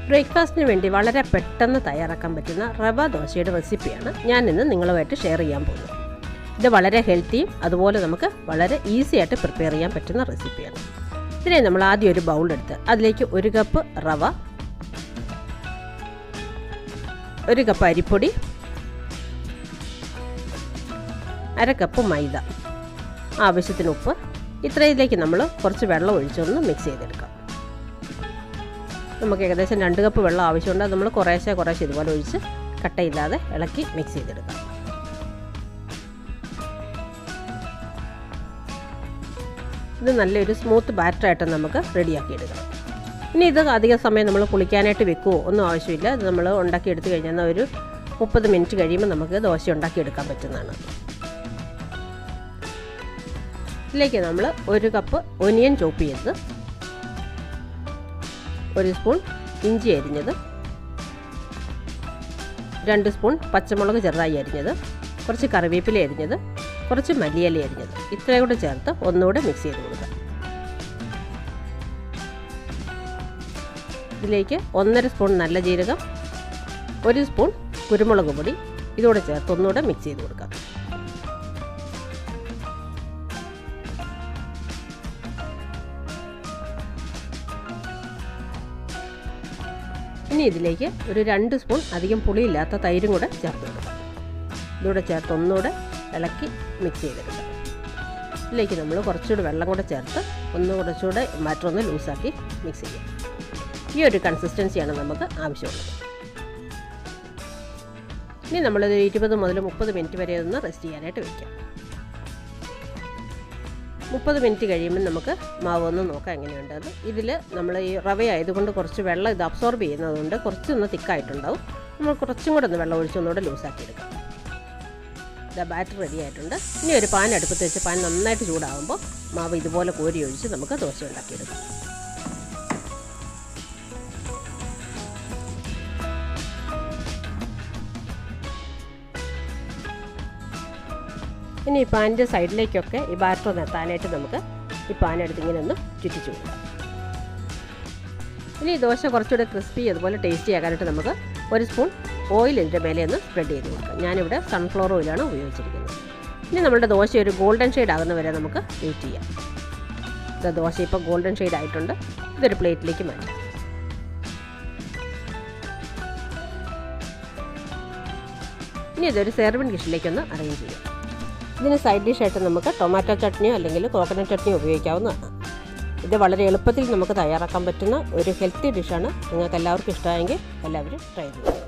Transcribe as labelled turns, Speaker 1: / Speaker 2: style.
Speaker 1: ബ്രേക്ക്ഫാസ്റ്റിന് വേണ്ടി വളരെ പെട്ടെന്ന് തയ്യാറാക്കാൻ പറ്റുന്ന റവ ദോശയുടെ റെസിപ്പിയാണ് ഞാൻ ഇന്ന് നിങ്ങളുമായിട്ട് ഷെയർ ചെയ്യാൻ പോകുന്നത്. ഇത് വളരെ ഹെൽത്തിയും അതുപോലെ നമുക്ക് വളരെ ഈസി ആയിട്ട് പ്രിപ്പയർ ചെയ്യാൻ പറ്റുന്ന റെസിപ്പിയാണ്. ഇതിനെ നമ്മൾ ആദ്യം ഒരു ബൗൾ എടുത്ത് അതിലേക്ക് 1 കപ്പ് റവ, 1 കപ്പ് അരിപ്പൊടി, 1/2 കപ്പ് മൈദ, ആവശ്യത്തിന് ഉപ്പ്, ഇത്രയിലേക്ക് നമ്മൾ കുറച്ച് വെള്ളം ഒഴിച്ചൊന്ന് മിക്സ് ചെയ്തെടുക്കാം. നമുക്ക് ഏകദേശം 2 കപ്പ് വെള്ളം ആവശ്യമുണ്ട്. നമ്മൾ കുറേശ്ശെ ഇതുപോലെ ഒഴിച്ച് കട്ടയില്ലാതെ ഇളക്കി മിക്സ് ചെയ്തെടുക്കാം. ഇത് നല്ലൊരു സ്മൂത്ത് ബാറ്ററായിട്ട് നമുക്ക് റെഡിയാക്കി എടുക്കണം. ഇനി ഇത് അധിക സമയം നമ്മൾ കുളിക്കാനായിട്ട് വെക്കുമോ ഒന്നും ആവശ്യമില്ല. ഇത് നമ്മൾ ഉണ്ടാക്കിയെടുത്ത് കഴിഞ്ഞാൽ ഒരു 30 മിനിറ്റ് കഴിയുമ്പോൾ നമുക്ക് ദോശ ഉണ്ടാക്കിയെടുക്കാൻ പറ്റുന്നതാണ്. ഇതിലേക്ക് നമ്മൾ 1 കപ്പ് ഒനിയൻ ചോപ്പ് ചെയ്തത്, 1 സ്പൂൺ ഇഞ്ചി അരിഞ്ഞത്, 2 സ്പൂൺ പച്ചമുളക് ചെറുതായി അരിഞ്ഞത്, കുറച്ച് കറിവേപ്പില അരിഞ്ഞത്, കുറച്ച് മല്ലിയില അരിഞ്ഞത്, ഇത്രയും കൂടെ ചേർത്ത് ഒന്നുകൂടെ മിക്സ് ചെയ്ത് കൊടുക്കുക. ഇതിലേക്ക് 1.5 സ്പൂൺ നല്ല ജീരകം, 1 സ്പൂൺ കുരുമുളക് പൊടി ഇതോടെ ചേർത്ത് ഒന്നുകൂടെ മിക്സ് ചെയ്ത് കൊടുക്കാം. ഇനി ഇതിലേക്ക് ഒരു 2 സ്പൂൺ അധികം പുളിയില്ലാത്ത തൈരും കൂടെ ചേർത്ത് കൊടുക്കാം. ഇതൂടെ ചേർത്ത് ഒന്നുകൂടെ ഇളക്കി മിക്സ് ചെയ്തെടുക്കാം. ഇതിലേക്ക് നമ്മൾ കുറച്ചുകൂടി വെള്ളം കൂടെ ചേർത്ത് കുറച്ചുകൂടെ മാറ്റം ലൂസാക്കി മിക്സ് ചെയ്യാം. ഈ ഒരു കൺസിസ്റ്റൻസിയാണ് നമുക്ക് ആവശ്യമുള്ളത്. ഇനി നമ്മളിത് 20 മുതൽ 30 മിനിറ്റ് വരെ ഒന്ന് റെസ്റ്റ് ചെയ്യാനായിട്ട് വയ്ക്കാം. 30 മിനിറ്റ് കഴിയുമ്പോൾ നമുക്ക് മാവ് ഒന്ന് നോക്കാം എങ്ങനെയുണ്ടെന്ന്. ഇതിൽ നമ്മൾ ഈ റവ ആയതുകൊണ്ട് കുറച്ച് വെള്ളം ഇത് അബ്സോർബ് ചെയ്യുന്നതുകൊണ്ട് കുറച്ചൊന്ന് തിക്കായിട്ടുണ്ടാവും. നമ്മൾ കുറച്ചും കൂടെ ഒന്ന് വെള്ളം ഒഴിച്ച് ഒന്നുകൂടെ ലൂസാക്കി എടുക്കാം. ഇതാ ബാറ്റർ റെഡി ആയിട്ടുണ്ട്. ഇനി ഒരു പാൻ അടുപ്പത്ത് വെച്ച് പാൻ നന്നായിട്ട് ചൂടാകുമ്പോൾ മാവ് ഇതുപോലെ കോരി ഒഴിച്ച് നമുക്ക് ദോശ ഉണ്ടാക്കിയെടുക്കാം. ഇനി ഈ പാനിൻ്റെ സൈഡിലേക്കൊക്കെ ഈ ബാറ്റർ നിർത്താനായിട്ട് നമുക്ക് ഈ പാൻ എടുത്ത് ഇങ്ങനെ ഒന്ന് ചുറ്റിച്ചു കൊടുക്കാം. ഇനി ഈ ദോശ കുറച്ചുകൂടെ ക്രിസ്പി അതുപോലെ ടേസ്റ്റി ആക്കാനായിട്ട് നമുക്ക് 1 സ്പൂൺ ഓയിൽ ഇതിൻ്റെ മേലെ ഒന്ന് സ്പ്രെഡ് ചെയ്ത് കൊടുക്കാം. ഞാനിവിടെ സൺഫ്ലവർ ഓയിലാണ് ഉപയോഗിച്ചിരിക്കുന്നത്. ഇനി നമ്മുടെ ദോശ ഒരു ഗോൾഡൻ ഷെയ്ഡ് ആകുന്ന വരെ നമുക്ക് വെയിറ്റ് ചെയ്യാം. ഇത് ദോശ ഇപ്പോൾ ഗോൾഡൻ ഷെയ്ഡ് ആയിട്ടുണ്ട്. ഇതൊരു പ്ലേറ്റിലേക്ക് മാറ്റാം. ഇനി ഇതൊരു സെർവിങ് ഡിഷിലേക്കൊന്ന് അറേഞ്ച് ചെയ്യാം. ഇതിന് സൈഡ് ഡിഷായിട്ട് നമുക്ക് ടൊമാറ്റോ ചട്നിയോ അല്ലെങ്കിൽ കോക്കനട്ട് ചട്നിയോ ഉപയോഗിക്കാവുന്നതാണ്. ഇത് വളരെ എളുപ്പത്തിൽ നമുക്ക് തയ്യാറാക്കാൻ പറ്റുന്ന ഒരു ഹെൽത്തി ഡിഷാണ്. നിങ്ങൾക്ക് എല്ലാവർക്കും ഇഷ്ടമായെങ്കിൽ എല്ലാവരും ട്രൈ ചെയ്യുക.